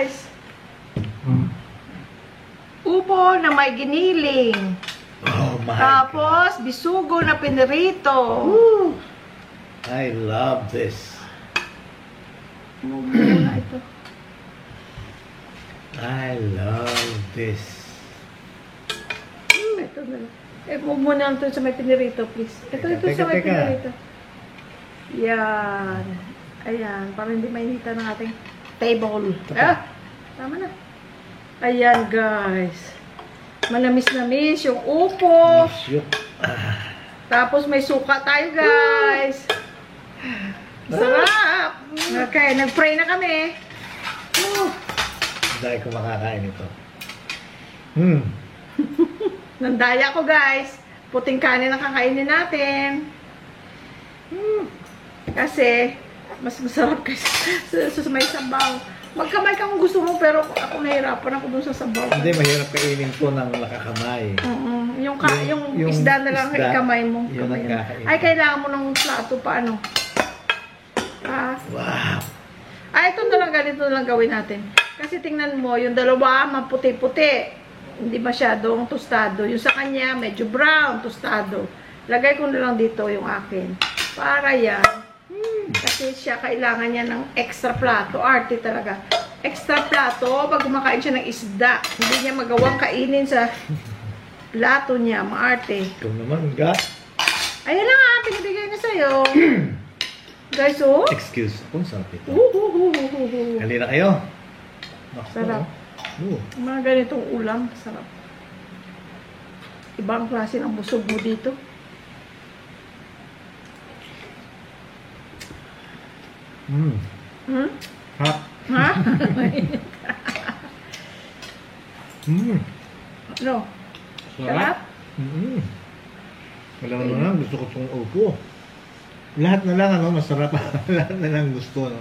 guys. Upo na may giniling. Oh my Tapos, bisugo na pinirito. Woo. I love this. Muna ito. I love this. Ito na lang. Move muna ito sa may pinirito, please. Ito sa may pinirito. Yan. Ayan, para hindi mainita ng ating table. Tama na. Ayan, guys. Manamis-namis yung upo. Tapos may suka tayo, guys. Sarap. Okay, nag-pray na kami. Dahil ko makakain ito. Nandaya ko, guys. Puting kanin ang kakainin natin. Kasi, mas masarap kasi sa may sabaw. Magkamay ka kung gusto mo, pero ako nahirapan ako dun sa sabaw. Hindi, mahirap kainin po ng nakakamay. Yung isda na lang ikamay mo. Yun ang kakainin. Ay, kailangan mo ng plato pa, ano? Wow! Ito na lang, ganito lang gawin natin. Kasi tingnan mo, yung dalawa, maputi-puti. Hindi masyadong tostado. Yung sa kanya, medyo brown, tostado. Lagay ko na lang dito yung akin. Para yan. Kasi siya, kailangan niya ng extra plato. Arte talaga. Extra plato, pag kumakain siya ng isda, hindi niya magawang kainin sa plato niya. Maarte. Ikaw naman, ga. Ayan na nga, pinibigay na sa'yo. Guys, oh. Excuse. Kung sarap ito. Uhuhuhuhuhu. Halina kayo. Sarap. Mga ganitong ulam, sarap. Ibang klase ng busog mo dito. Ha? Ha? Ano? Sarap? Wala na lang, gusto ko itong upo. Lahat na lang, ano, masarap. Lahat na lang gusto, no?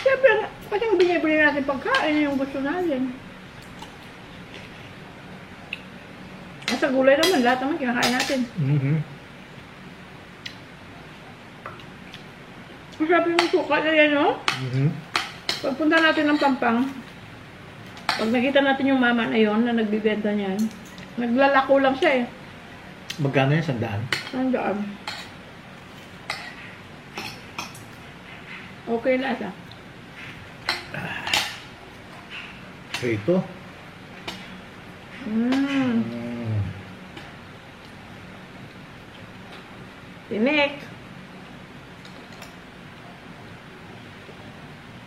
Siyempre, pati yung binibili natin pagkain, yung gusto natin. Sa gulay naman, lahat naman kinakain natin. Masarap yung suka na yan, no? Pagpunta natin ng Pampang, pag nakita natin yung mama na yon na nagbibenta niyan, naglalako lang siya eh. Magkano yan? 100? 100. Okay na siya. So ito? Tinik.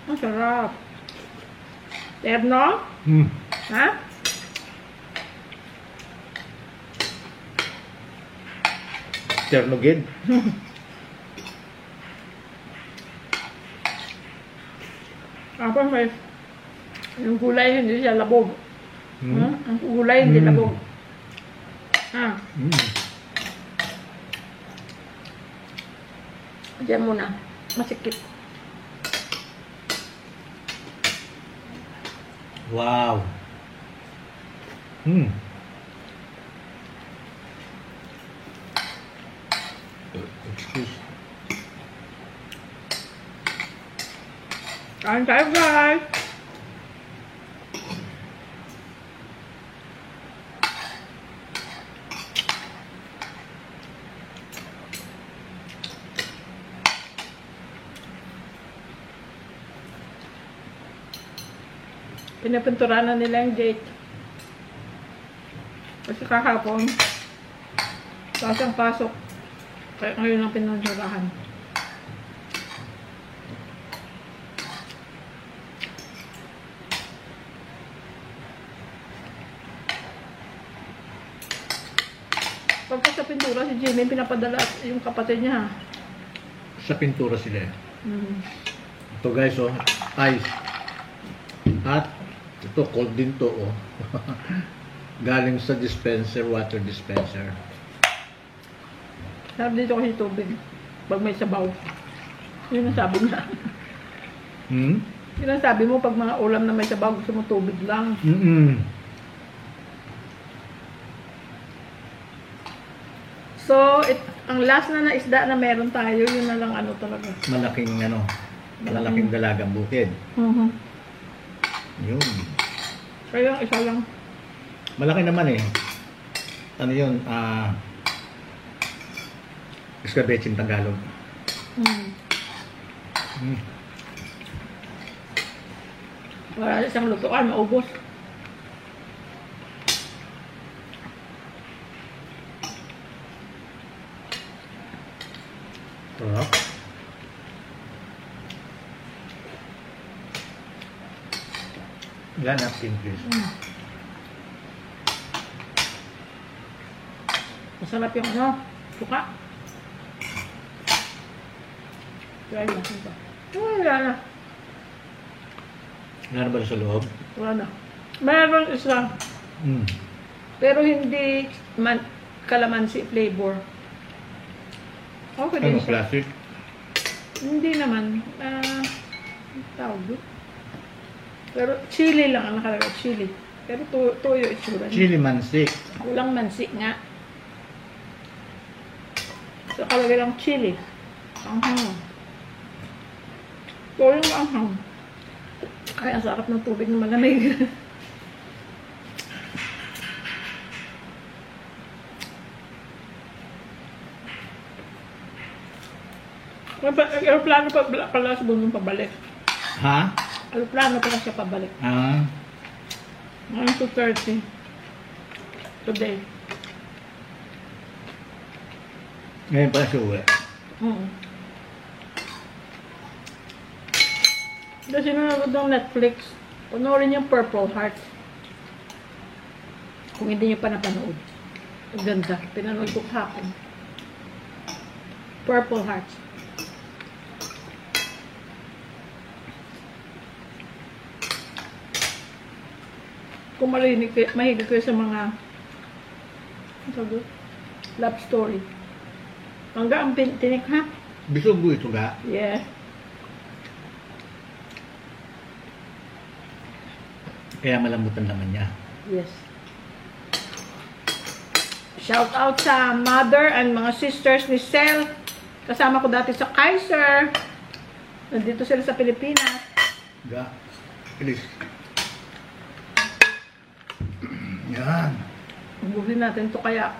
Ang sarap. Terno? Ha? Ternogid? Tapos may yung gulay hindi siya labog. Ang gulay hindi labog. Diyan muna. Masikip. Wow! Excuse. Kain tayo, guys! Pinapinturahan na nila yung gate. Kasi kahapon, pasok. Kaya ngayon ang pinanturahan. Pagka sa pintura, si Jimmy pinapadala yung kapatid niya. Sa pintura sila. Ito guys, oh, ice. At ito, cold din to, oh. Galing sa dispenser, water dispenser. Sarap dito kasi tubig. Pag may sabaw. Yun ang sabi niya. Yun ang sabi mo, pag mga ulam na may sabaw, gusto mo tubig lang. So, ang last na isda na meron tayo, yun na lang ano talaga. Malaking ano, malaking dalagang bukid. Kaya isa lang. Malaki naman eh. Ano yun? Escabeche in Tagalog. Mm. Mm. Wala isang lutuan, maubos. Sarap. Yan, napkin please. Mm. Masarap yung ano, suka. Try natin ito. Wala na. Wala na ba sa loob? Wala na. Meron isa. Mm. Pero hindi calamansi flavor. Okay din Ano, siya. classic? Hindi naman. Tawag doon. Pero chili lang ang nakalagay. Chili. Pero toyo itsura niya. Chili mansik. Kulang mansi nga. So, kalagay lang chili. Anghang. Toyo yung anghang. Ay, ang sarap ng tubig na malamig. Aeroplano pa pala sa bundong pabalik. Ha? Aeroplano pala siya pabalik. Ngayon 2:30. Today. Ngayon pala siya uwi. Kasi nanonood ng Netflix, panoorin yung Purple Heart. Kung hindi nyo pa napanood. Ang ganda. Pinanood ko kahapon. Purple Heart. Kung mahilig kayo sa mga love story. Hanggang ang tinik ha? Bisugo ito ga? Yeah. Kaya malambutan naman niya. Yes. Shout out sa mother and mga sisters ni Sel. Kasama ko dati sa Kaiser. Nandito sila sa Pilipinas. Ga. Please. Yan. Ubusin natin to kaya.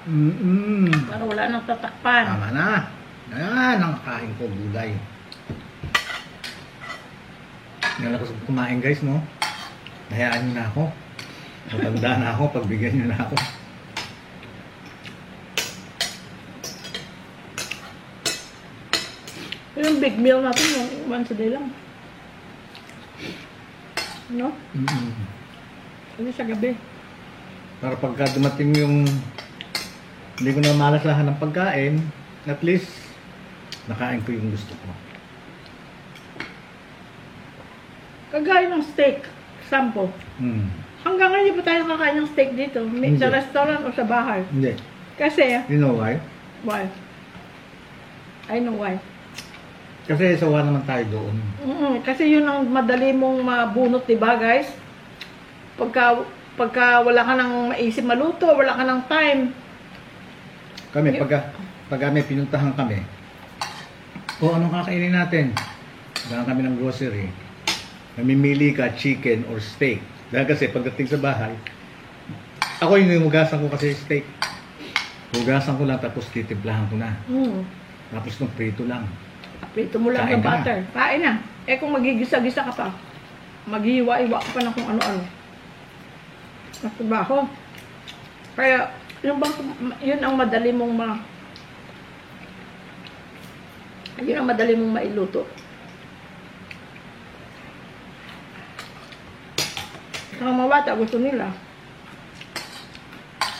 Para wala nang tatakpan. Tama na. Yan ang kain ko, gulay. Nalakas kumain guys, no? Hayaan nyo na ako. Matanda na ako, pagbigyan nyo na ako. Yung big meal natin, yung once a day lang. No? Hindi sa gabi. Para pagka dumating yung hindi ko na malasahan ng pagkain, at least nakain ko yung gusto ko. Kagaya ng steak, sample. Hanggang ngayon pa tayo nakakain ng steak dito. Hindi. Sa restaurant o sa bahay. Hindi. Kasi, You know why? why? I know why. Kasi sawa naman tayo doon. Kasi yun ang madali mong mabunot, diba guys? Pagka wala ka nang maisip maluto, wala ka nang time. Kami, pagka may pinuntahan kami, o anong kakainin natin? Dahil kami ng grocery. Namimili ka chicken or steak. Dahil kasi pagdating sa bahay, ako yung hugasan ko kasi steak. Hugasan ko lang tapos titimplahan ko na. Tapos nung prito lang. Prito mo lang Kain ng ka na. butter. Kain na. Eh kung magigisa-gisa ka pa, maghiwa-iwa ka pa na kung ano-ano. Sa trabaho. Kaya, yun ang madali mong yun ang madali mong mailuto. Ang mga bata, gusto nila.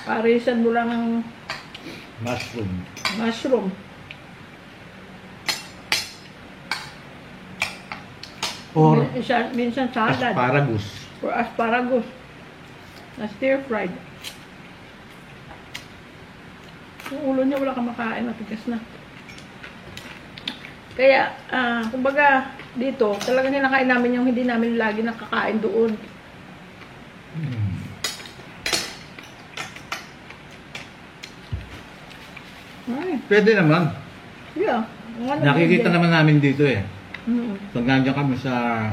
Parisan mo lang ng mushroom. Or Minsan salad. asparagus. Or asparagus. Na stir-fried. Yung ulo niya wala kang makain, matigas na. Kaya, kumbaga, dito, talagang kinakain namin yung hindi namin lagi nakakain doon. Ay, Pwede naman. yeah. Nakikita naman namin dito eh. Pag nandiyan kami sa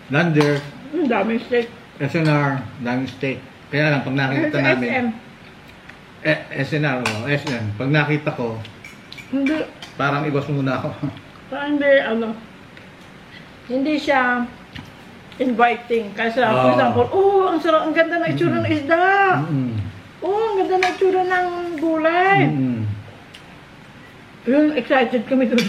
Lander, Daming steak. SNR, daming steak. Kaya lang, pag nakita namin, SM. SNR, SM, pag nakita ko, Hindi. parang iwas muna ako. Parang hindi siya inviting. Kasi for example, ang sarap, ang ganda ng itsura ng isda. Mm-mm. Ang ganda ng itsura ng gulay. Mm-mm. Yun, excited kami dun.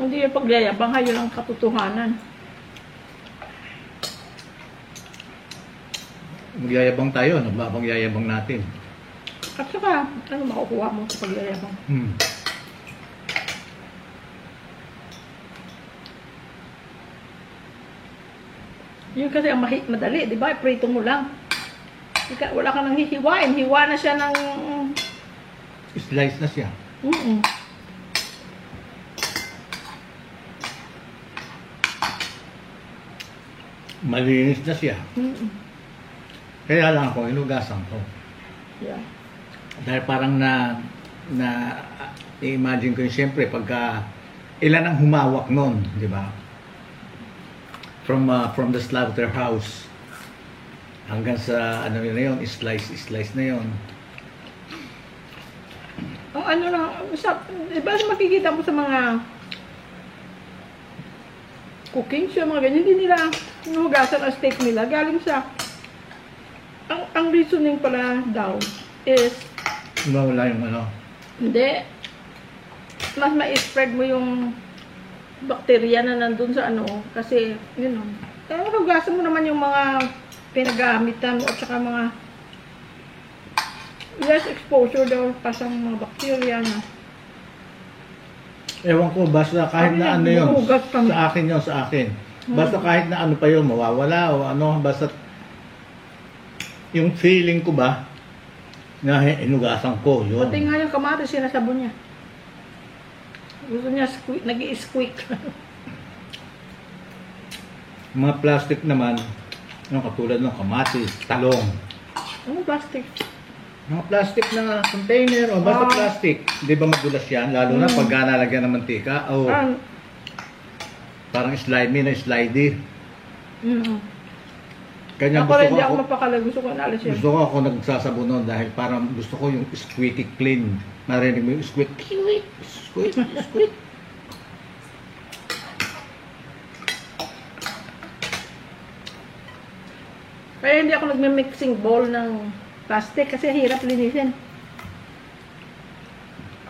Hindi yung pagyayabang, yun ang katotohanan. Magyayabang tayo, ano ba bang yayabang natin? At saka, ano makukuha mo sa pagyayabang? Yun kasi ang madali, di ba? Prito mo lang. Wala ka nang hihiwain. Hiwa na siya ng... Slice na siya. Malinis na siya. Kaya lang ako, inugasan ko. Yeah. Dahil parang i-imagine ko yung siyempre pagka ilan ang humawak nun, di ba? From the slaughterhouse hanggang sa ano yun na yun, slice na yun. Ang ano lang, di ba makikita mo sa mga cooking show, mga ganyan, hindi nila hinugasan ang steak nila. Galing sa, ang reasoning pala daw is, Wala yung ano. hindi, mas ma-spread mo yung bakterya na nandun sa ano, kasi, yun o. Hugasan mo naman yung mga pinagamitan mo at saka mga less exposure daw pa sa mga bakterya na. Ewan ko, basta kahit na ano yun, sa akin yun, sa akin. Basta kahit na ano pa yun, mawawala o ano, basta yung feeling ko ba, na inugasan ko, yun. Pati nga yung kamatis, sinasabon niya. Gusto niya nag-i-squeak. Mga plastic naman, yung katulad ng kamatis, talong. Ano plastic? Mga plastic na container o basta plastic. Di ba madulas yan? Lalo na pag nalagyan ng mantika. O parang slimy na slidey. Kanya Ako rin hindi ako mapakala. Gusto ko naalis yan. Gusto ko ako nagsasabon nun dahil parang gusto ko yung squeaky clean. Narinig mo yung squeak. Squeak. Kaya hindi ako nagme-mixing bowl ng plastic kasi hirap linisin.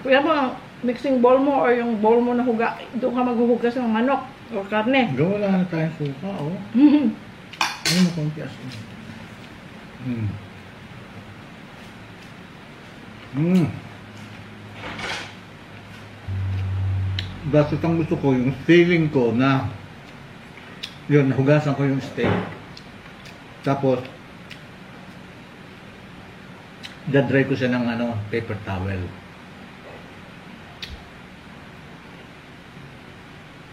Kaya mo, mixing bowl mo or yung bowl mo na huga, doon ka maghuhugas ng manok o karne. Wala na tayong suka, oh. Ano mo konti asin? Basta itong gusto ko, yung feeling ko na yun, nahugasan ko yung steak. Tapos, dadry ko siya ng ano, paper towel.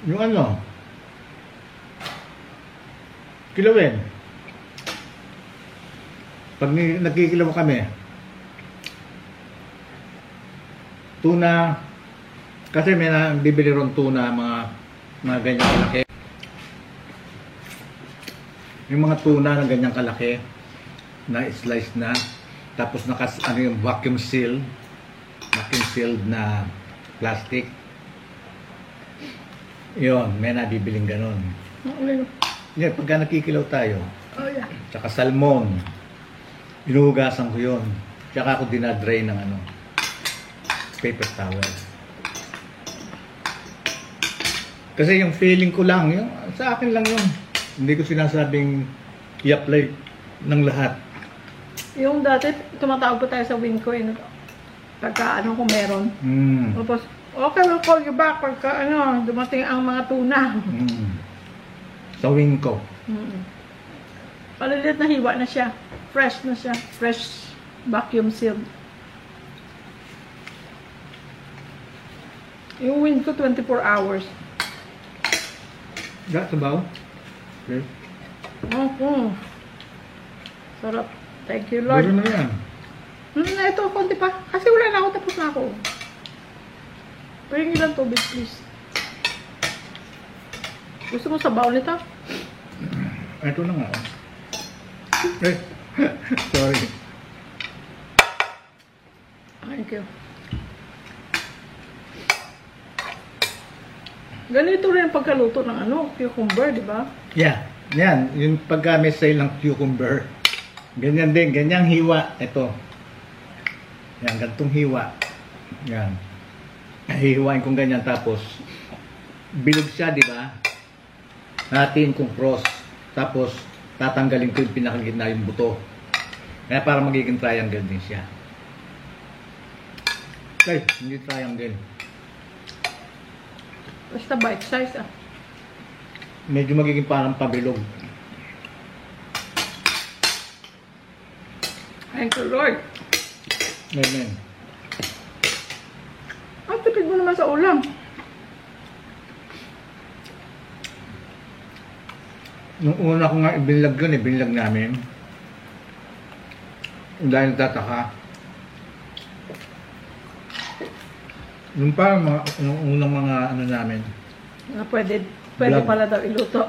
Yung ano, kilawin. Pag nagkikilaw kami, tuna, kasi may bibili ron tuna, mga ganyan kalaki. Yung mga tuna na ganyang kalaki na slice na, tapos ano yung vacuum sealed na plastic. Yun, may nabibiling ganon. Yeah, pagka nakikilaw tayo, tsaka salmon, inuhugasan ko yun. Tsaka ako dinadry ng ano, paper towel. Kasi yung feeling ko lang, yung, sa akin lang yun. Hindi ko sinasabing i-apply ng lahat. Yung dati, tumatawag pa tayo sa Winco, pagka ano kung meron. Tapos, okay, we'll call you back pagka ano, dumating ang mga tuna. Sa Winco. Palilit na hiwa na siya. Fresh na siya. Fresh vacuum sealed. Yung Winco, 24 hours. Sabaw? Okay. Sarap. Thank you, Lord. Baro na yan. Ito, konti pa. Kasi wala na ako, tapos na ako. Pahingin lang tubig, please. Gusto mo sabaw nito? Ito na nga. Eh, sorry. Thank you. Ganito rin ang pagkaluto ng cucumber, di ba? Yeah. Yan. Yung paggamit sa ilang cucumber. Ganyan din. Ganyang hiwa. Ito. Yan. Gantong hiwa. Yan. Hihiwain kong ganyan. Tapos, bilog siya, di ba? Hatiin kong cross. Tapos, tatanggalin ko yung pinakagitna yung buto. Kaya para magiging triangle din siya. Ay, hindi triangle. Basta bite size ah. Medyo magiging parang pabilog. Thank you, Lord. Amen. Ang tipid mo naman sa ulam. Nung una ko nga ibinlag yun, ibinlag namin. Dahil nagtataka. Yung parang mga, yung unang mga ano namin. Na pwede Vlog. pala daw iluto.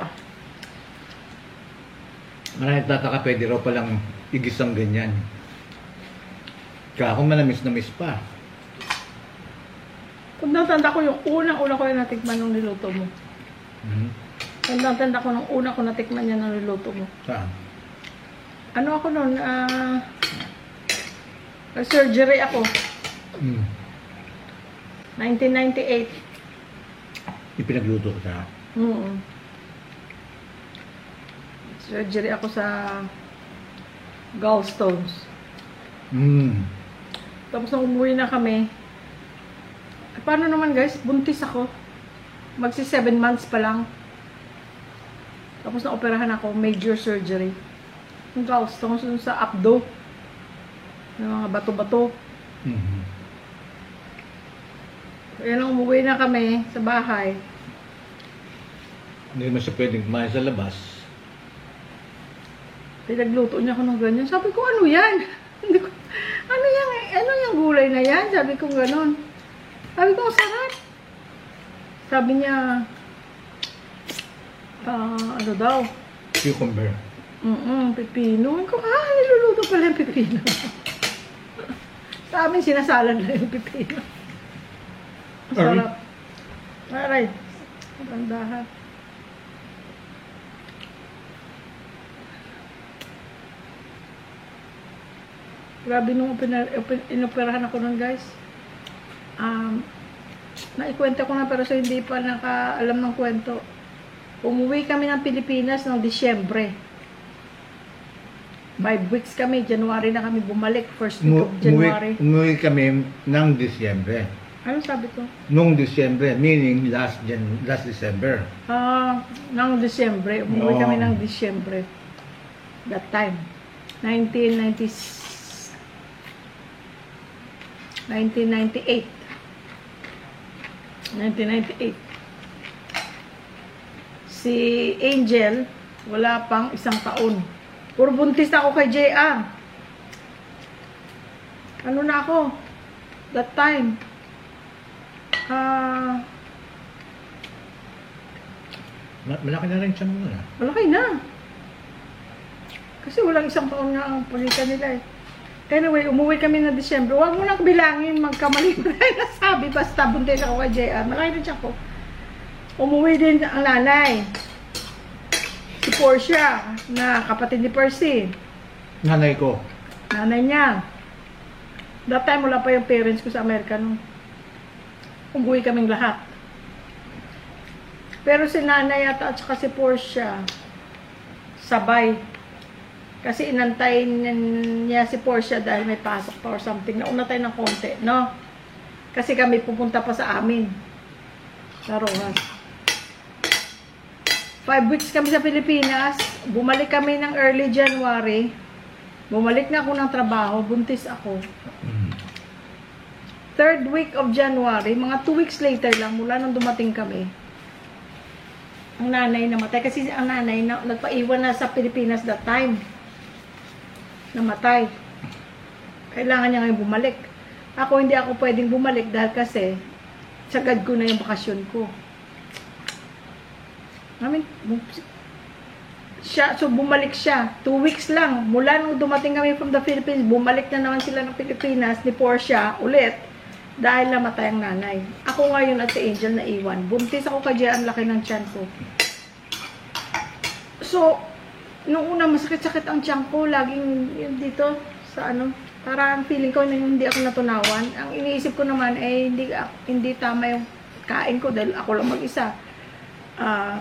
Maraming nagtataka, pwede raw palang igisang ganyan. Kaya ako manamis na miss pa. Kung natanda ko yung unang-una ko yung natikman nung niluto mo. Kung natanda ko nung una ko natikman yan nung niluto mo. Saan? Ano ako nun? Surgery ako. 1998. Ipinagluto ko sa Surgery ako sa gallstones. Tapos nung umuwi na kami, paano naman guys, buntis ako. Magsi 7 months pa lang. Tapos na-operahan ako, major surgery. Yung gallstones dun sa abdo. Yung mga bato-bato. Kaya nung umuwi na kami sa bahay, Hindi naman siya pwedeng kumain sa labas. pinagluto niya ako ng ganyan. Sabi ko, ano yan? Hindi ko, ano yung gulay na yan? Sabi ko gano'n. Sabi ko, ang sarap. Sabi niya, ano daw? Cucumber. Pipino. Ko, niluluto pala yung pipino. Sa amin, sinasalan na yung pipino. Masarap. Aray. Marandahan. Grabe nung inoperahan ako nun, guys. Naikwento ko na pero so hindi pa nakaalam ng kwento. Umuwi kami ng Pilipinas noong Disyembre. 5 weeks kami, January na kami bumalik. First week of January. Umuwi kami ng Disyembre. Ano sabi ko? Nung Disyembre, meaning last December. Ng Disyembre. Umuwi kami ng Disyembre. That time. 1998. Si Angel, wala pang 1 taon. Puro buntis na ako kay JR. Ano na ako? That time. Malaki na rin siya muna. Malaki na. Kasi walang 1 taon nga ang pagitan nila eh. Anyway, umuwi kami na Disyembre. Huwag mo nang bilangin, magkamali mo na yung nasabi. Basta buntis ako kay JR. Malaki rin siya ko. Umuwi din ang nanay. Si Portia, na kapatid ni Percy. Nanay ko. Nanay niya. That time, wala pa yung parents ko sa Amerika nung umuwi kaming lahat. Pero si nanay at saka si Portia, sabay. Kasi inantay niya si Portia dahil may pasok pa or something. Nauna tayo ng konti, no? Kasi kami pupunta pa sa amin. Sa Rojas. 5 weeks kami sa Pilipinas. Bumalik kami ng early January. Bumalik na ako ng trabaho. Buntis ako. 3rd week of January, mga 2 weeks later lang, mula nung dumating kami, ang nanay namatay. Kasi ang nanay nagpaiwan na sa Pilipinas that time. Namatay. Kailangan niya ngayon bumalik. Ako, hindi ako pwedeng bumalik dahil kasi sagad ko na yung bakasyon ko. So bumalik siya. 2 weeks lang. Mula nung dumating kami from the Philippines, bumalik na naman sila ng Pilipinas ni Portia ulit. Dahil namatay ang nanay. Ako ngayon at si Angel na iwan. Buntis ako kaya ang laki ng tiyan ko. So, nung una masakit-sakit ang tiyan ko. Laging yun dito sa parang feeling ko na hindi ako natunawan. Ang iniisip ko naman ay hindi tama yung kain ko dahil ako lang mag-isa.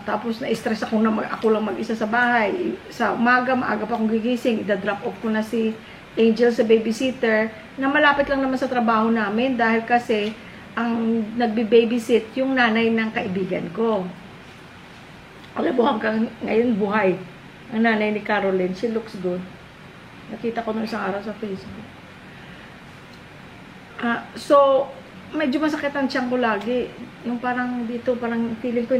Tapos na-stress ako na ako lang mag-isa sa bahay. Sa umaga, maaga pa akong gigising. Ida-drop off ko na si Angel sa babysitter na malapit lang naman sa trabaho namin dahil kasi ang nagbi-babysit yung nanay ng kaibigan ko. Alam mo, hanggang ngayon buhay. Ang nanay ni Caroline, she looks good. Nakita ko nung isang araw sa Facebook. So, medyo masakit ang tiyan ko lagi. Yung parang dito, parang feeling ko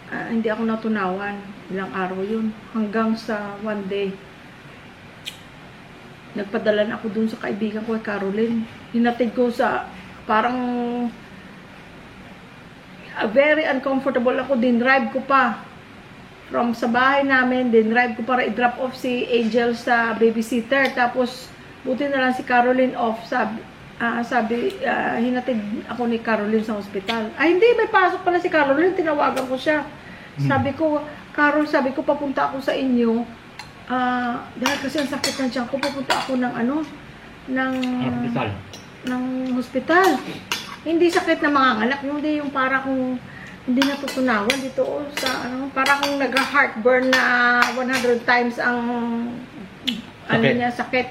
hindi ako natunawan. Ilang araw yun. Hanggang sa one day, nagpadalan ako dun sa kaibigan ko, Caroline. Hinatid ko sa, parang, very uncomfortable ako. Dinrive ko pa. From sa bahay namin, dinrive ko para i-drop off si Angel sa babysitter. Tapos, buti na lang si Caroline off. Hinatid ako ni Caroline sa hospital. Ay, hindi, may pasok pala si Caroline. Tinawagan ko siya. Sabi ko, Carol, papunta ako sa inyo. Dahil kasi ang sakit ng tiyan ko, papunta ako ng hospital. Hindi sakit na manganganak. Hindi yung para kung hindi natutunawan dito sa para kung nag-heartburn na 100 times ang sakit.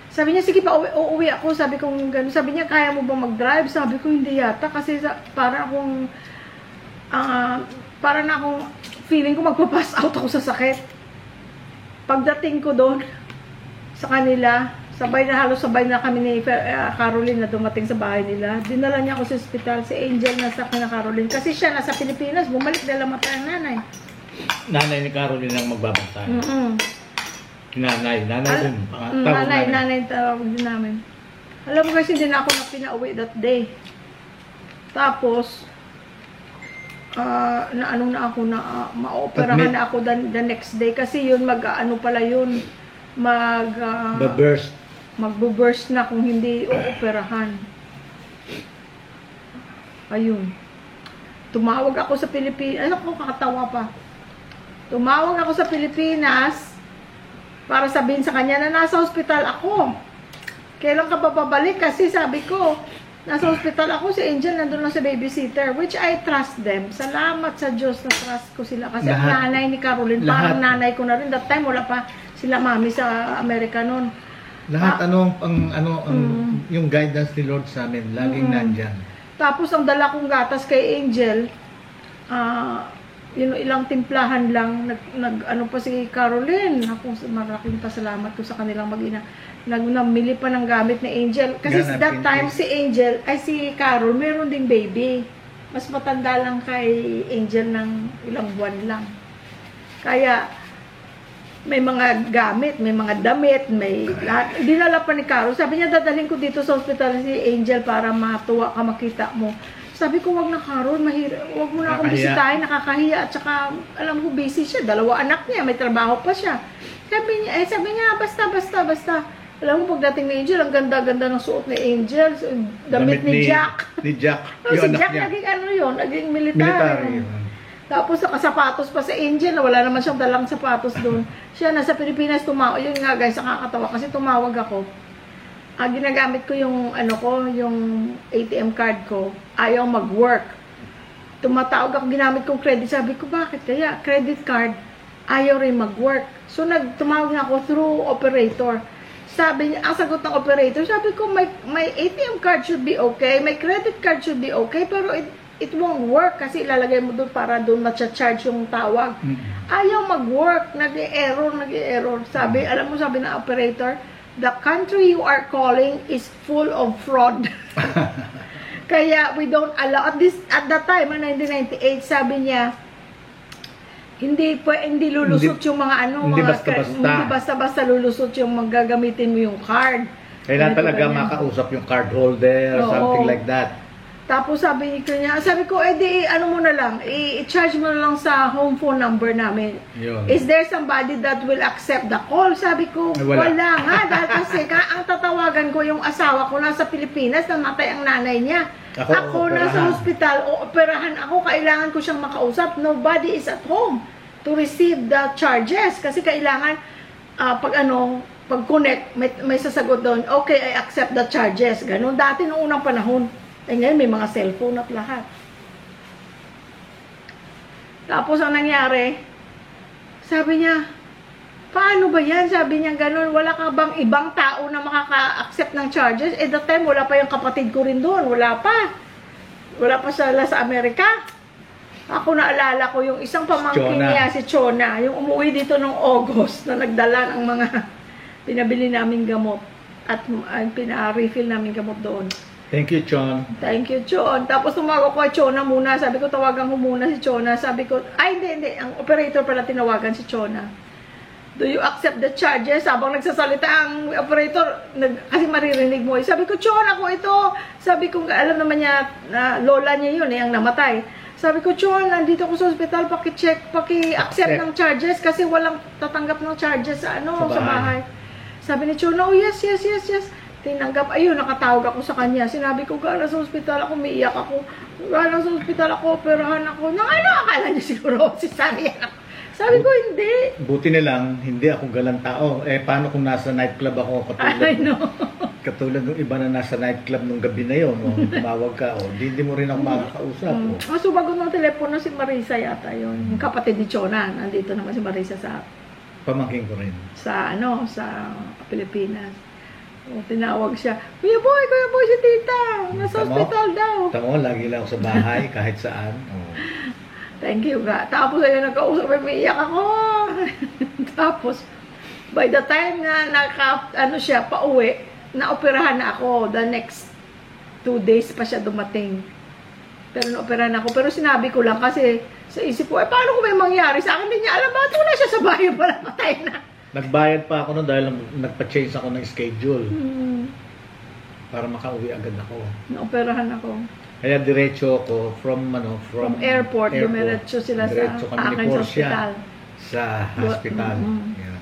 Sabi niya, sige pa, uuwi ako. Sabi ko, gano'n. Sabi niya, kaya mo ba mag-drive? Sabi ko, hindi yata. Kasi para na akong feeling ko magpapass out ako sa sakit. Pagdating ko doon sa kanila, halos sabay na kami ni Caroline na dumating sa bahay nila. Dinala niya ako sa ospital, si Angel nasa kina Caroline. Kasi siya nasa Pilipinas, bumalik dahil namatay ang nanay. Nanay ni Caroline ang magbabantay. Nanay din. Nanay tawag din namin. Alam mo kasi hindi na ako pinauwi that day. Tapos, ma-operahan na ako the next day. Kasi yun, magbo-burst na kung hindi ooperahan. Ayun. Tumawag ako sa Pilipinas. Kakatawa pa. Tumawag ako sa Pilipinas para sabihin sa kanya na nasa hospital ako. Kailan ka ba babalik? Kasi sabi ko, nasa hospital ako, si Angel nandun lang sa babysitter, which I trust them. Salamat sa Diyos na trust ko sila. Kasi ang nanay ni Caroline, parang nanay ko na rin. That time, wala pa sila mami sa Amerika noon. Lahat yung guidance ni Lord sa amin, laging nandyan. Tapos ang dala kong gatas kay Angel, ilang timplahan lang, pa si Caroline. Ako, malaking pasalamat ko sa kanilang mag-ina. Namili pa ng gamit ni Angel. Kasi that time si Carol, meron ding baby. Mas matanda lang kay Angel ng ilang buwan lang. Kaya, may mga gamit, may mga damit, may lahat. Dinala pa ni Carol. Sabi niya, dadalhin ko dito sa hospital si Angel para matuwa ka, makita mo. Sabi ko, wag na Carol, wag mo na akong bisitahin, nakakahiya. At saka, alam ko, busy siya. 2 anak niya, may trabaho pa siya. Sabi niya, basta. Alam mo, pagdating ni Angel, ang ganda-ganda ng suot ni Angel. Damit ni Jack. Ni Jack. Si Jack, naging military. Tapos nakasapatos pa si Angel, wala naman siyang dalang sapatos doon. Siya nasa Pilipinas tumawag. Yun nga guys, nakakatawa kasi tumawag ako. Ginagamit ko yung yung ATM card ko. Ayaw mag-work. Tumatawag ako, ginamit kong credit. Sabi ko, bakit kaya? Credit card, ayaw rin mag-work. So tumawag na ako through operator. Sabi niya, ang sagot ng operator, sabi ko, my ATM card should be okay, my credit card should be okay, pero it won't work kasi ilalagay mo doon para doon matcha-charge yung tawag. Ayaw mag-work, nag-i-error. Sabi ng operator, the country you are calling is full of fraud. Kaya we don't allow, at that time, 1998, sabi niya, hindi lulusot yung mga hindi basta-basta. Hindi basta-basta lulusot yung magagamitin mo yung card. Kailangan talaga makausap yung card holder, something like that. Tapos sabi niya, sabi ko, di, ano mo na lang, i-charge mo na lang sa home phone number namin. Yun. Is there somebody that will accept the call? Sabi ko, Wala. wala nga. Dahil kasi ang tatawagan ko yung asawa ko nasa Pilipinas, namatay ang nanay niya. Ako nasa hospital, operahan ako, kailangan ko siyang makausap. Nobody is at home to receive the charges. Kasi kailangan, pag connect, may sasagot doon, okay, I accept the charges. Ganun. Dati nung unang panahon, ngayon may mga cellphone at lahat. Tapos ang nangyari, sabi niya, paano ba yan? Sabi niya ganun, wala ka bang ibang tao na makaka-accept ng charges? At that time, wala pa yung kapatid ko rin doon. Wala pa. Wala pa sila sa Amerika. Ako naalala ko yung isang pamangkin niya, si Chona, yung umuwi dito noong August na nagdala ng mga pinabili naming gamot at pina-refill naming gamot doon. Thank you, Chon. Thank you, Chon. Tapos tumago ko kay Chona muna. Sabi ko, tawagan ko muna si Chona. Sabi ko, hindi. Ang operator pala tinawagan si Chona. Do you accept the charges? Habang nagsasalita ang operator, kasi maririnig mo. Sabi ko, Chon, ako ito. Sabi ko, alam naman niya, lola niya yun, ang namatay. Sabi ko, Chon, nandito ko sa hospital, paki-check, paki-accept ng charges kasi walang tatanggap ng charges sa bahay. Sabi ni Chon, oh, yes. Tinanggap, ayun, nakatawag ako sa kanya. Sinabi ko, gala sa hospital ako, umiiyak ako. Gala sa hospital ako, operahan ako. Nang akala niya siguro, cesarean ako. Sabi ko, hindi. Buti na lang, hindi ako galang tao. Paano kung nasa nightclub ako? I know. Katulad ng iba na nasa nightclub nung gabi na yun. Tumawag ka, hindi mo rin ako makakausap. Sumagot ng telepono si Marisa yata yun. Yung kapatid ni Chona. Nandito naman si Marisa sa Pamangkin ko rin. sa Pilipinas. Tinawag siya, Kuya Boy, si Tita. Nasa hospital daw. Tamo, lagi lang ako sa bahay, kahit saan. Thank you, ga. Tapos ayun, nagkausap, umiiyak ako. Tapos, by the time na siya, pauwi, naoperahan na ako. The next 2 days pa siya dumating. Pero naoperahan ako. Pero sinabi ko lang kasi sa isip ko, paano kung may mangyari sa akin? Hindi niya alam, ba't wala siya sa bahay pala, patay na. Nagbayad pa ako nun dahil nagpa-change ako ng schedule. Para makauwi agad ako. Naoperahan ako. Kaya diretso ako from airport. Dumiretso sila diretso sa kami ni akin sa Portia hospital. sa hospital. Yan.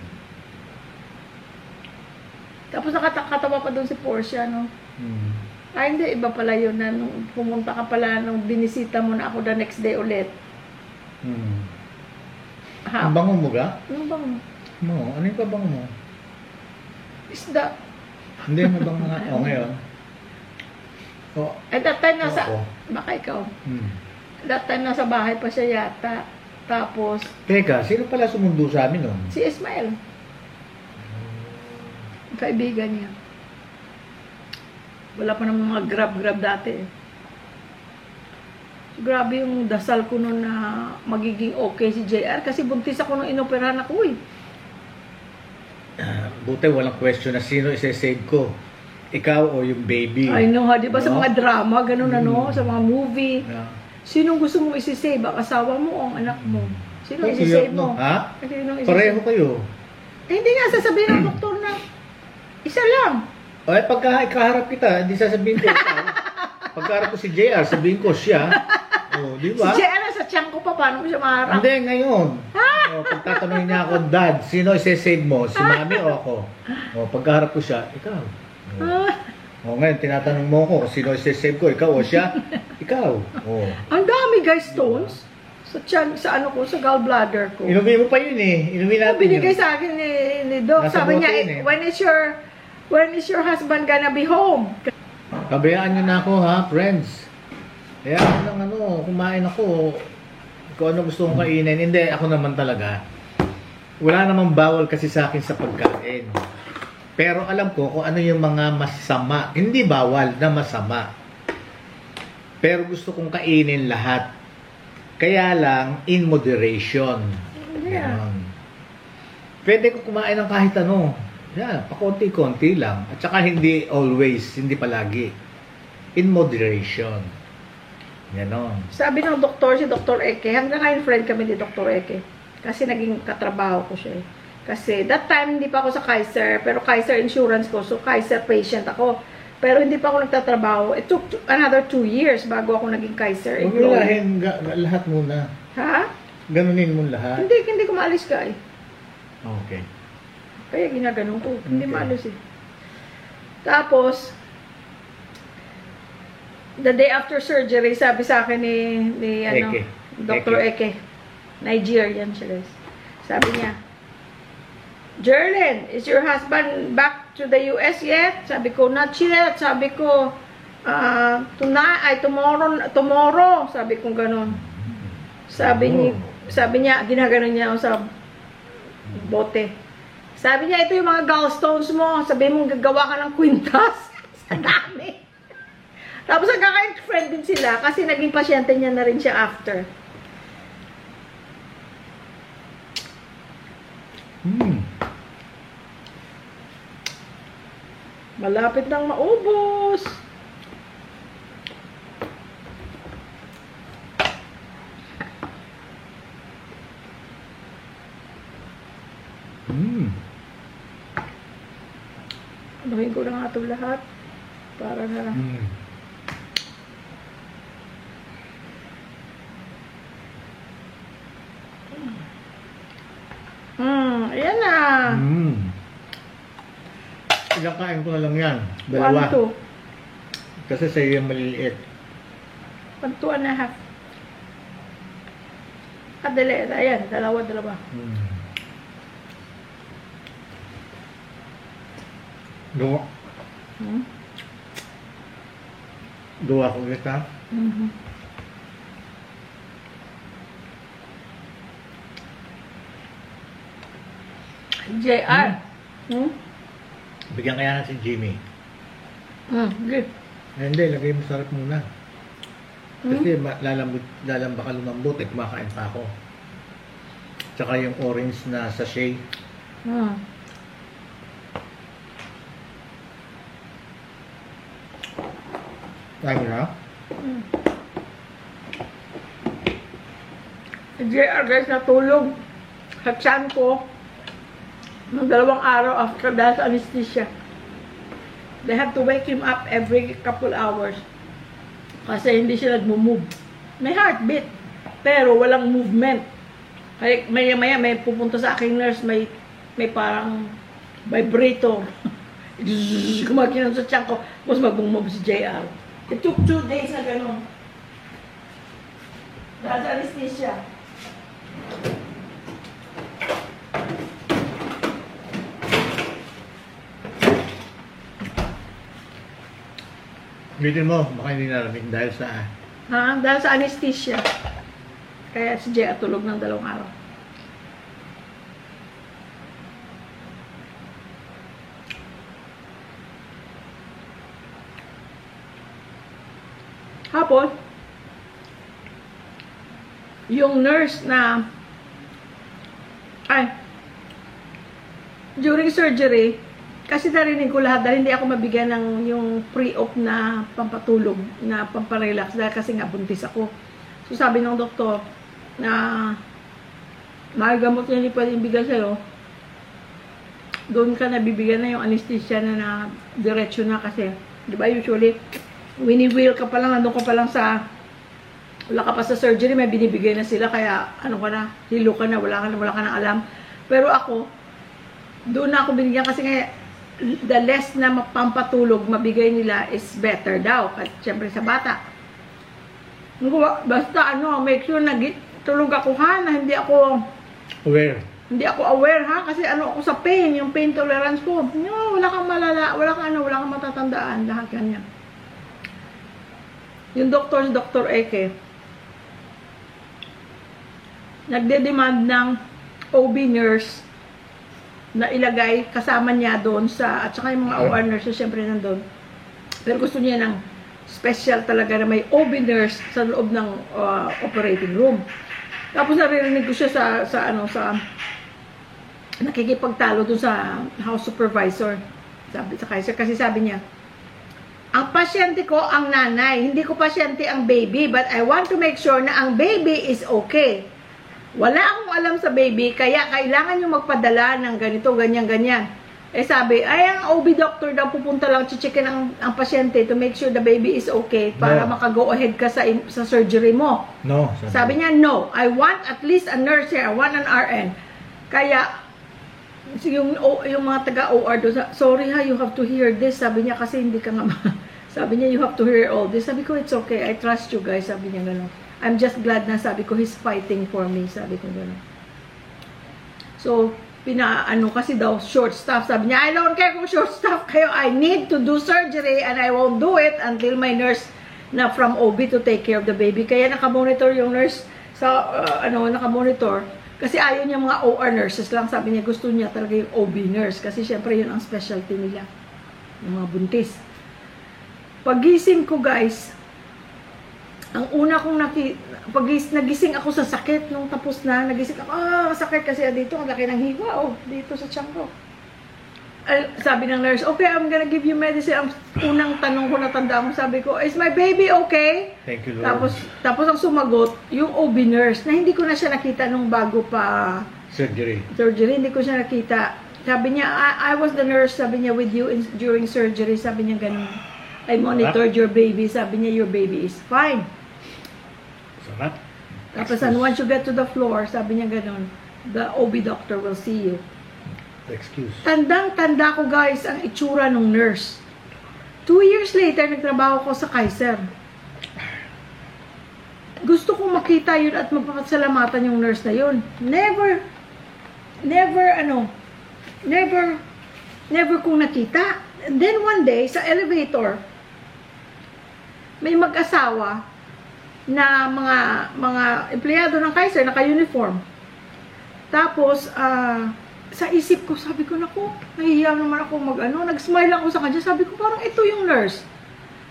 Tapos nakatawa pa doon si Portia, no? Ay, hindi. Iba pala yun na nung pumunta ka pala, nung binisita mo na ako the next day ulit. Ang bango mo ga? Ano bango? Ano yung pabango mo? Isda. Hindi, mabango nga. Ngayon. At that time baka ikaw. That time nasa bahay pa siya yata. Tapos, Teka, sino pala sumundo sa amin nun? si Ismael. Kaibigan niya. Wala pa naman mga grab dati. Grabe yung dasal ko nun na magiging okay si JR kasi buntis ako nung inoperahan ako eh. Buti walang question na sino isa-save ko. Ikaw o yung baby. I know ha, di ba sa mga drama, ganun sa mga movie. Sinong gusto mong isi-save? Ang asawa mo o ang anak mo? Sino isi-save mo? Ha? Sinong Pareho kayo. Hindi nga, sasabihin ng doktor na isa lang. Pagka ikaharap kita, hindi sasabihin ko ikaw. Pagkaharap ko si JR, sabihin ko siya. Di ba? Si JR sa tiyan ko pa, paano mo siya maharap? Hindi, ngayon. Pagtatanungin niya ako, Dad, sino isi-save mo? Si Mami o ako? Pagkaharap ko siya, ikaw. Ngayon, tinatanong mo ko, sino isi-save ko? Ikaw o siya? Ikaw. Ang dami guys, stones. Sa tiyan, sa gallbladder ko. Inumin mo pa yun eh. Inumin natin Binigay yun. sa akin ni Doc. Nasa Sabi niya, bote yun when is your husband gonna be home? Kabayaan niyo na ako ha, friends. Kaya kumain ako. Kung ano gusto kong kainin. Hindi, ako naman talaga. Wala namang bawal kasi sa akin sa pagkain. Pero alam ko kung ano yung mga masama. Hindi bawal na masama. Pero gusto kong kainin lahat. Kaya lang, in moderation. Ganon. Pwede ko kumain ng kahit ano. Pakonti-konti lang. At saka hindi always, hindi palagi. In moderation. Ganon. Sabi ng doktor, si Dr. Eke, hanggang ngayon friend kami ni Dr. Eke. Kasi naging katrabaho ko siya. Kasi that time, hindi pa ako sa Kaiser, pero Kaiser insurance ko, so Kaiser patient ako. Pero hindi pa ako nagtatrabaho. It took another 2 years bago ako naging Kaiser Huwag employee. ilahin lahat muna. Ha? Ganunin mo lahat. Hindi ko maalis ka eh. Okay. Kaya ginaganon ko. Hindi Okay. maalis eh. Tapos, the day after surgery, sabi sa akin ni Eke. Dr. Eke. Nigerian siya guys. Sabi niya, Jerlyn, is your husband back to the US yet? Sabi ko, not yet. Sabi ko, tomorrow. Sabi ko ganun. Sabi niya, ginaganon niya ako sa bote. Sabi niya, ito yung mga gallstones mo. Sabi mo, gagawa ka ng kwintas. Sa dami. Tapos nagkaka-friend din sila kasi naging pasyente niya na rin siya after. Malapit nang maubos. Anuhin ko na nga ito lahat. Para na lang. Ayan na. Ilang kain ko na lang yan. Dalawa. 1, 2. Kasi sa iyo yung maliliit. 1, 2.5. Kadali. Ayan, dalawa. Gawa. Gawa ko ulit ha. JR. Bigyan kaya na si Jimmy. Good. Hindi, lagay mo sarap muna. Kasi lalamba ka lumambot eh, kumakain pa ako. Tsaka yung orange na sachet. Kaya mo na? JR guys, natulog sa tiyan ko ng 2 araw after dahil sa anesthesia. They have to wake him up every couple hours kasi hindi siya nag-move. May heartbeat pero walang movement. Kaya maya may pupunta sa aking nurse, may parang vibrator. Kumakinan sa tiyan ko, tapos mag-move si JR. It took 2 days na gano'n. Dahil sa anesthesia. Ulitin mo, baka hindi narinig dahil sa... Dahil sa anesthesia. Kaya si JR tulog ng 2 araw. Hapon, yung nurse na during surgery, kasi narinig ko lahat dahil hindi ako mabigyan ng yung pre-op na pampatulog, na pamparelax dahil kasi nga buntis ako. So sabi ng doktor na magagamot niya hindi pwedeng bigyan sa'yo, doon ka nabibigyan na yung anesthesia na diretso na kasi, di ba usually, wini-wheel ka pa lang, nandun ka pa lang sa, wala ka pa sa surgery, may binibigay na sila, kaya ano ka na, hilo ka na, wala ka na alam. Pero ako, doon na ako binigyan kasi nga, the less na pampatulog mabigay nila is better daw. Kasi syempre sa bata. Basta make sure na tulog ako ha, na hindi ako aware ha, kasi ako sa pain, yung pain tolerance ko. No, wala kang malala, wala kang matatandaan, lahat ganyan. Yung Dr. Eke, nagde-demand ng OB nurse na ilagay kasama niya doon sa, at saka yung mga OR nurses syempre nandun. Pero gusto niya ng special talaga na may OB nurse sa loob ng operating room. Tapos naririnig ko siya sa nakikipagtalo doon sa house supervisor. Sabi sa Kaiser, kasi sabi niya, ang pasyente ko ang nanay, hindi ko pasyente ang baby, but I want to make sure na ang baby is okay. Wala akong alam sa baby, kaya kailangan nyo magpadala ng ganito, ganyan. Eh sabi, ay ang OB doctor daw pupunta lang checkin ang pasyente to make sure the baby is okay para No. maka-go ahead ka sa surgery mo. No. Sabi niya, no, I want at least a nurse here, I want an RN. Kaya, yung mga taga-OR doon, sorry ha, you have to hear this. Sabi niya, kasi hindi ka nga, sabi niya, you have to hear all this. Sabi ko, it's okay, I trust you guys. Sabi niya gano'n. I'm just glad na, sabi ko, he's fighting for me. Sabi ko gano'n. So, kasi daw, short staff. Sabi niya, I don't care kung short staff kayo. I need to do surgery and I won't do it until my nurse na from OB to take care of the baby. Kaya nakamonitor yung nurse sa, nakamonitor. Kasi ayaw niya mga OR nurses lang. Sabi niya, gusto niya talaga yung OB nurse. Kasi syempre yun ang specialty nila. Yung mga buntis. Pagising ko, guys, ang una kong nagising ako sa sakit nung tapos na, nagising ako, sakit kasi dito, ang laki ng hiwa, dito sa tiyan ko. Sabi ng nurse, okay, I'm gonna give you medicine. Ang unang tanong ko, natandaan mo, sabi ko, is my baby okay? Thank you, Lord. Tapos ang sumagot, yung OB nurse, na hindi ko na siya nakita nung bago pa Surgery. hindi ko siya nakita. Sabi niya, I was the nurse, sabi niya, with you during surgery, sabi niya ganun. I monitored your baby, sabi niya, your baby is fine. Sarap. Tapos once you get to the floor, sabi niya ganun, the OB doctor will see you. Excuse. Tandang-tanda ko, guys, ang itsura ng nurse. 2 years later, nagtrabaho ko sa Kaiser. Gusto kong makita yun at magpapasalamatan yung nurse na yun. Never kong nakita. And then one day, sa elevator, may mag-asawa na mga empleyado ng Kaiser, naka-uniform. Tapos, sa isip ko, sabi ko, naku, nahihiya naman ako nag-smile ako sa kanya. Sabi ko, parang ito yung nurse.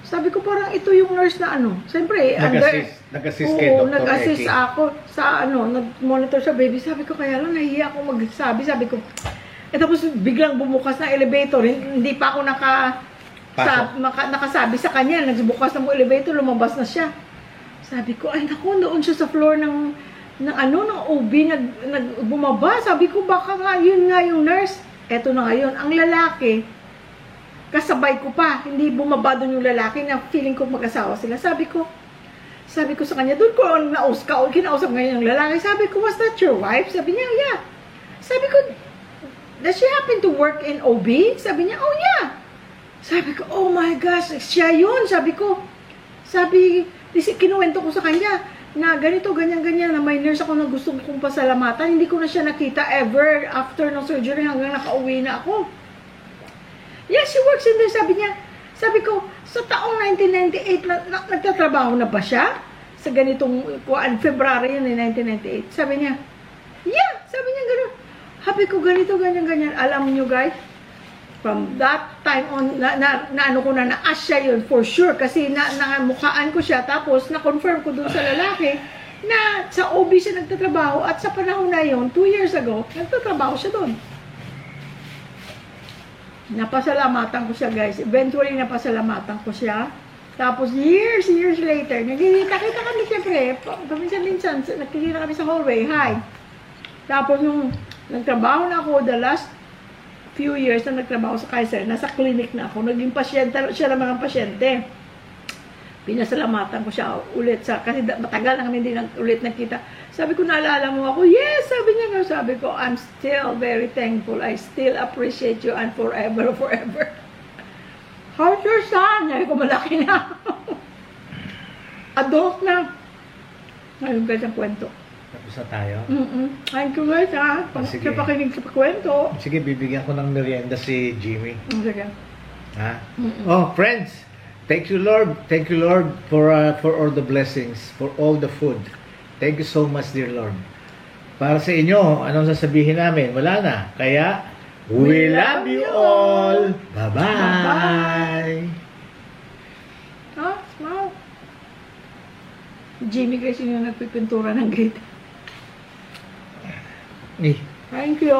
Sabi ko, parang ito yung nurse na Siyempre, Nag-assist kay Dr. nag-assist Eki. ako sa nag-monitor sa baby. Sabi ko, kaya lang, nahihiya ako magsabi. Sabi ko, tapos biglang bumukas na elevator. Hindi pa ako nakasabi sa kanya. Nagbukas na mo elevator, lumabas na siya. Sabi ko, ay naku, doon siya sa floor ng OB, bumaba. Sabi ko, baka nga, yun nga yung nurse. Eto na ngayon, ang lalaki, kasabay ko pa, hindi bumaba doon yung lalaki na feeling ko mag-asawa sila. Sabi ko sa kanya, doon ko kinausap ngayon yung lalaki. Sabi ko, was that your wife? Sabi niya, yeah. Sabi ko, does she happen to work in OB? Sabi niya, oh yeah. Sabi ko, oh my gosh, siya yun. Sabi, kinuwento ko sa kanya, na ganito, ganyan, na may nurse ako na gusto kong pasalamatan. Hindi ko na siya nakita ever after ng surgery hanggang nakauwi na ako. Yeah, she works in there. Sabi ko, sa taong 1998, nagtatrabaho na ba siya? Sa ganitong, February yun, 1998. Sabi niya, yeah, sabi niya gano'n. Sabi ko, ganito, ganyan. Alam niyo guys, from that time on, na-ask siya yun for sure. Kasi namukhaan ko siya, tapos na-confirm ko dun sa lalaki na sa OB siya nagtatrabaho at sa panahon na yun, 2 years ago, nagtatrabaho siya dun. Napasalamatan ko siya, guys. Eventually, napasalamatan ko siya. Tapos, years later, nagkikita kami siyempre. Minsan, nagkikita kami sa hallway. Hi. Tapos, nung nagtrabaho na ako, the last few years na nagtrabaho sa Kaiser, nasa clinic na ako. Naging pasyente, siya ng mga pasyente. Pinasalamatan ko siya ulit kasi matagal na kami hindi ulit nakita. Sabi ko, naalala mo ako? Yes, sabi niya. Sabi ko, I'm still very thankful. I still appreciate you and forever. How's your son? Sabi ko, malaki na. Adult na. Ngayon guys ang kwento. Tapos na tayo. Thank you guys ha. Sige. Sa pakinig sa kwento. Sige, bibigyan ko ng merienda si Jimmy. Sige. Ha? Oh, friends, thank you Lord for all the blessings, for all the food. Thank you so much, dear Lord. Para sa inyo, anong sasabihin namin? Wala na. Kaya, we love you all. Bye-bye. Smile. Jimmy guys yung nagpipintura ng gate. Eh. Thank you.